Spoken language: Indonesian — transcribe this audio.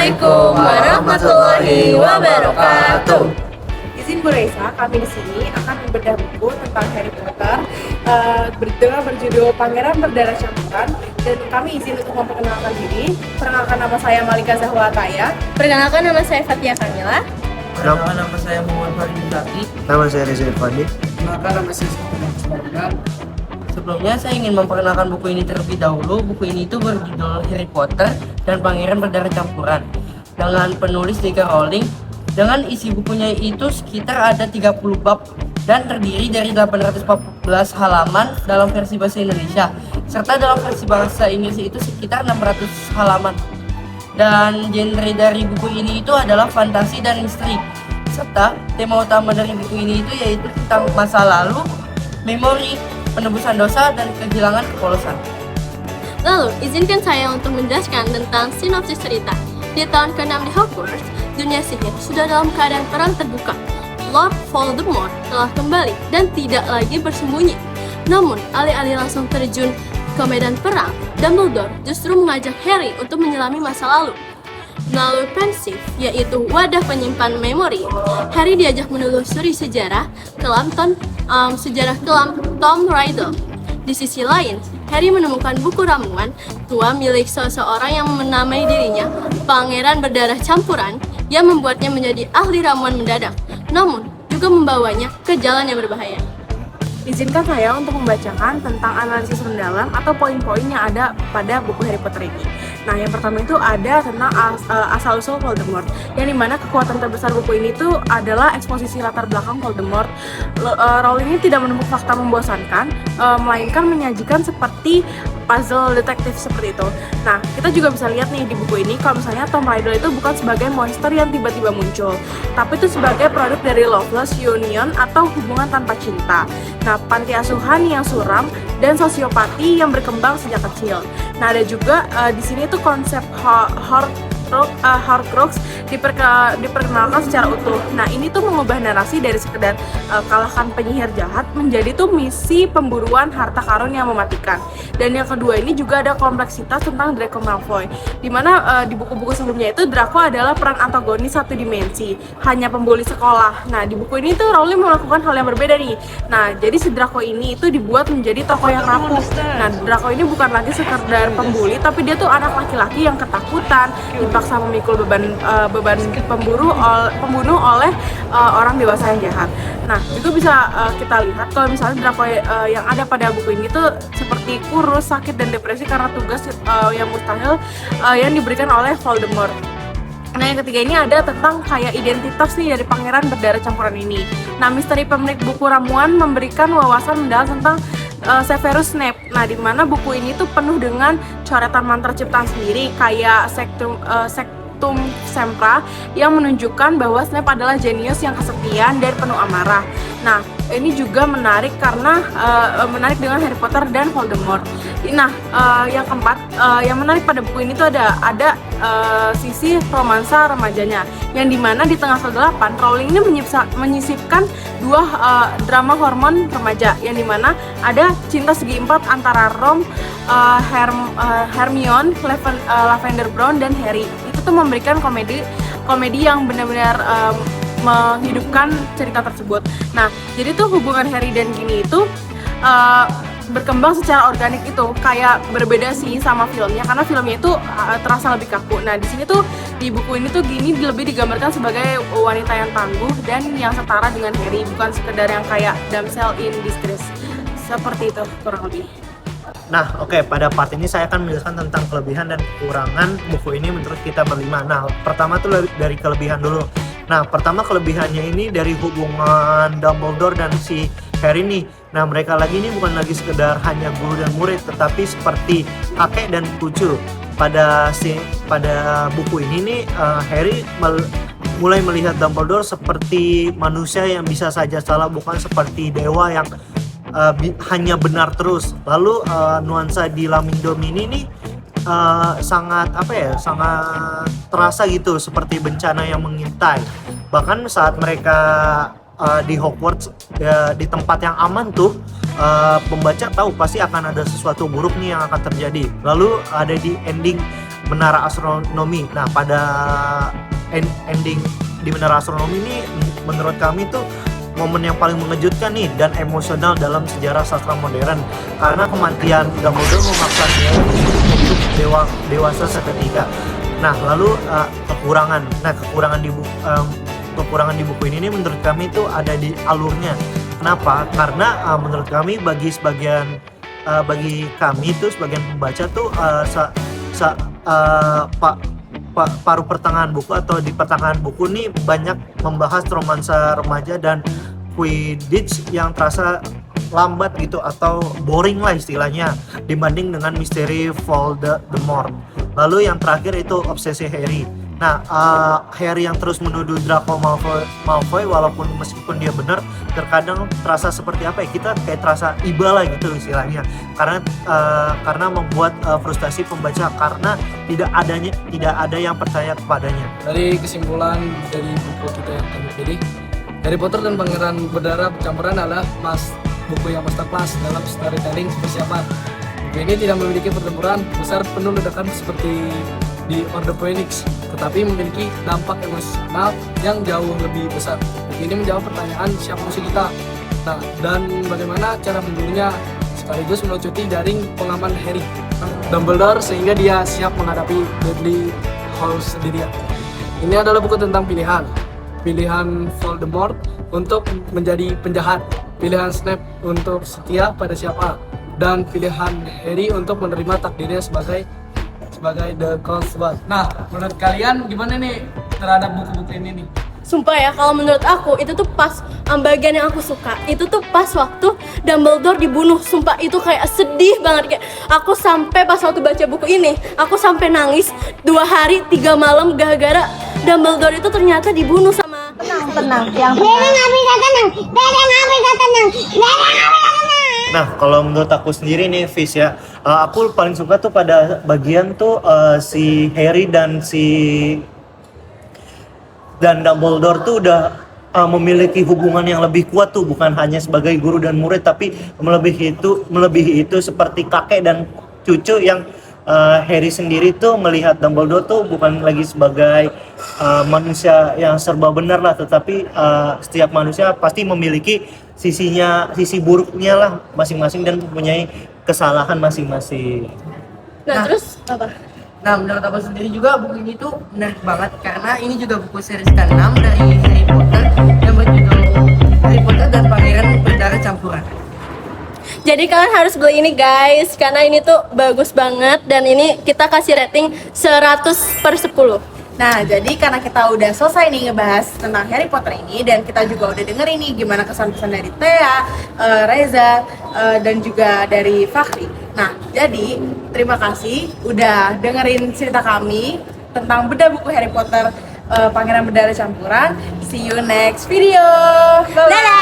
Assalamualaikum warahmatullahi wabarakatuh. Izin Bu Raisa, kami di sini akan membedah buku tentang Harry Potter dengan berjudul Pangeran Berdarah Campuran, dan kami izin untuk memperkenalkan diri. Perkenalkan, nama saya Malika Zahwa Ataya. Perkenalkan, nama saya Fatia Kamila. Perkenalkan, nama saya Muhammad Farid Zaki. Nama saya Reza Irfandi. Perkenalkan, nama saya Sultan. Sebelumnya saya ingin memperkenalkan buku ini terlebih dahulu. Buku ini itu berjudul Harry Potter dan Pangeran Berdarah Campuran dengan penulis J.K. Rowling. Dengan isi bukunya itu sekitar ada 30 bab dan terdiri dari 814 halaman dalam versi bahasa Indonesia, serta dalam versi bahasa Inggris itu sekitar 600 halaman. Dan genre dari buku ini itu adalah fantasi dan misteri, serta tema utama dari buku ini itu yaitu tentang masa lalu, memori, penebusan dosa, dan kehilangan kepolosan. Lalu, izinkan saya untuk menjelaskan tentang sinopsis cerita. Di tahun ke-6 di Hogwarts, dunia sihir sudah dalam keadaan perang terbuka. Lord Voldemort telah kembali dan tidak lagi bersembunyi. Namun, alih-alih langsung terjun ke medan perang, Dumbledore justru mengajak Harry untuk menyelami masa lalu. Melalui pensif, yaitu wadah penyimpan memori, Harry diajak menelusuri sejarah kelam Tom Riddle. Di sisi lain, Harry menemukan buku ramuan tua milik seseorang yang menamai dirinya Pangeran Berdarah Campuran yang membuatnya menjadi ahli ramuan mendadak, namun juga membawanya ke jalan yang berbahaya. Izinkan saya untuk membacakan tentang analisis mendalam atau poin-poin yang ada pada buku Harry Potter ini. Nah, yang pertama itu ada tentang asal-usul Voldemort, yang dimana kekuatan terbesar buku ini tuh adalah eksposisi latar belakang Voldemort. Rowling ini tidak menemukan fakta membosankan, melainkan menyajikan seperti puzzle detektif seperti itu. Nah, kita juga bisa lihat nih di buku ini kalau misalnya Tom Riddle itu bukan sebagai monster yang tiba-tiba muncul, tapi itu sebagai produk dari loveless union atau hubungan tanpa cinta. Nah, panti asuhan yang suram dan sosiopati yang berkembang sejak kecil. Nah, ada juga di sini tuh konsep Horcrux diperkenalkan secara utuh. Nah, ini tuh mengubah narasi dari sekedar kalahkan penyihir jahat menjadi tuh misi pemburuan harta karun yang mematikan. Dan yang kedua ini juga ada kompleksitas tentang Draco Malfoy, dimana di buku-buku sebelumnya itu Draco adalah peran antagonis satu dimensi, hanya pembuli sekolah. Nah, di buku ini tuh Rowling melakukan hal yang berbeda nih. Nah, jadi si Draco ini itu dibuat menjadi tokoh yang rapuh. Nah, Draco ini bukan lagi sekedar pembuli, tapi dia tuh anak laki-laki yang ketakutan, dipaksa memikul beban pembunuh oleh orang dewasa yang jahat. Nah, juga bisa kita lihat kalau misalnya Draco yang ada pada buku ini tuh seperti kurus, sakit, dan depresi karena tugas yang mustahil yang diberikan oleh Voldemort. Nah, yang ketiga ini ada tentang kayak identitas nih dari Pangeran Berdarah Campuran ini. Nah, misteri pemilik buku ramuan memberikan wawasan mendalam tentang Severus Snape. Nah, di mana buku ini tuh penuh dengan coretan mantra ciptaan sendiri kayak Sectum Sempra yang menunjukkan bahwa Snape adalah jenius yang kesepian dan penuh amarah. Nah, ini juga menarik karena menarik dengan Harry Potter dan Voldemort. Nah, yang keempat, yang menarik pada buku ini tuh ada sisi romansa remajanya, yang dimana di tengah kegelapan Rowling ini menyisipkan dua drama hormon remaja, yang dimana ada cinta segi empat antara Ron, Hermione, Lavender Brown, dan Harry. Itu tuh memberikan komedi yang benar-benar menghidupkan cerita tersebut. Nah, jadi tuh hubungan Harry dan Ginny itu berkembang secara organik, itu kayak berbeda sih sama filmnya, karena filmnya itu terasa lebih kaku. Nah, di sini tuh di buku ini tuh Ginny lebih digambarkan sebagai wanita yang tangguh dan yang setara dengan Harry, bukan sekedar yang kayak damsel in distress. Seperti itu kurang lebih. Nah, oke, pada part ini saya akan menjelaskan tentang kelebihan dan kekurangan buku ini menurut kita berlima. Nah, pertama tuh dari kelebihan dulu. Nah, pertama kelebihannya ini dari hubungan Dumbledore dan si Harry nih. Nah, mereka lagi ini bukan lagi sekedar hanya guru dan murid, tetapi seperti kakek dan cucu. Pada buku ini nih, Harry mulai melihat Dumbledore seperti manusia yang bisa saja salah, bukan seperti dewa yang hanya benar terus. Lalu nuansa di Lamingdom ini nih sangat terasa gitu, seperti bencana yang mengintai. Bahkan saat mereka di Hogwarts di tempat yang aman tuh, pembaca tahu pasti akan ada sesuatu buruk nih yang akan terjadi. Lalu ada di ending menara astronomi. Nah, pada ending di menara astronomi ini menurut kami tuh momen yang paling mengejutkan nih dan emosional dalam sejarah sastra modern, karena kematian Dumbledore memaksa Harry untuk dewasa seketika. Nah, lalu kekurangan di buku ini nih menurut kami itu ada di alurnya. Kenapa? Karena menurut kami bagi kami itu sebagian pembaca tuh paruh pertengahan buku atau di pertengahan buku nih banyak membahas romansa remaja dan Quidditch yang terasa lambat gitu atau boring lah istilahnya dibanding dengan misteri Voldemort. Lalu yang terakhir itu obsesi Harry. Nah, Harry yang terus menuduh Draco Malfoy walaupun meskipun dia benar, terkadang terasa seperti apa ya, kita kayak terasa iba lah gitu istilahnya, karena membuat frustasi pembaca karena tidak ada yang percaya kepadanya. Dari kesimpulan dari buku kita yang kami pilih, Harry Potter dan Pangeran Berdarah Campuran adalah buku yang masterclass dalam storytelling persiapan. Buku ini tidak memiliki pertempuran besar penuh ledakan seperti di Order Phoenix, tetapi memiliki dampak emosional yang jauh lebih besar. Buku ini menjawab pertanyaan siapa musuh kita, dan bagaimana cara membunuhnya, sekaligus melucuti jaring pengaman Harry Dumbledore sehingga dia siap menghadapi Deadly Hallows sendirian. Ini adalah buku tentang pilihan Voldemort untuk menjadi penjahat, pilihan Snape untuk setia pada siapa, dan pilihan Harry untuk menerima takdirnya sebagai The Cursed One. Nah, menurut kalian gimana nih terhadap buku-buku ini nih? Sumpah ya, kalau menurut aku itu tuh pas bagian yang aku suka itu tuh pas waktu Dumbledore dibunuh. Sumpah itu kayak sedih banget, kayak aku sampai pas waktu baca buku ini aku sampai nangis 2 hari 3 malam gara-gara Dumbledore itu ternyata dibunuh sama Tenang, yang Dede nggak bisa tenang. Nah, kalau menurut aku sendiri nih, Fis ya, aku paling suka tuh pada bagian tuh si Harry dan Dumbledore tuh udah memiliki hubungan yang lebih kuat tuh, bukan hanya sebagai guru dan murid, tapi melebihi itu seperti kakek dan cucu yang Harry sendiri tuh melihat Dumbledore tuh bukan lagi sebagai manusia yang serba benar lah, tetapi setiap manusia pasti memiliki sisi buruknya lah masing-masing dan mempunyai kesalahan masing-masing. Nah, terus apa? Nah, menurut aku sendiri juga buku ini tuh menarik banget karena ini juga buku series ke-6 dari Harry Potter yang berjudul Harry Potter dan Pangeran Berdarah Campuran. Jadi kalian harus beli ini guys, karena ini tuh bagus banget dan ini kita kasih rating 100/10. Nah, jadi karena kita udah selesai nih ngebahas tentang Harry Potter ini dan kita juga udah denger ini gimana kesan-kesan dari Thea, Reza, dan juga dari Fakhri. Nah, jadi terima kasih udah dengerin cerita kami tentang bedah buku Harry Potter Pangeran Berdarah Campuran. See you next video. Bye-bye.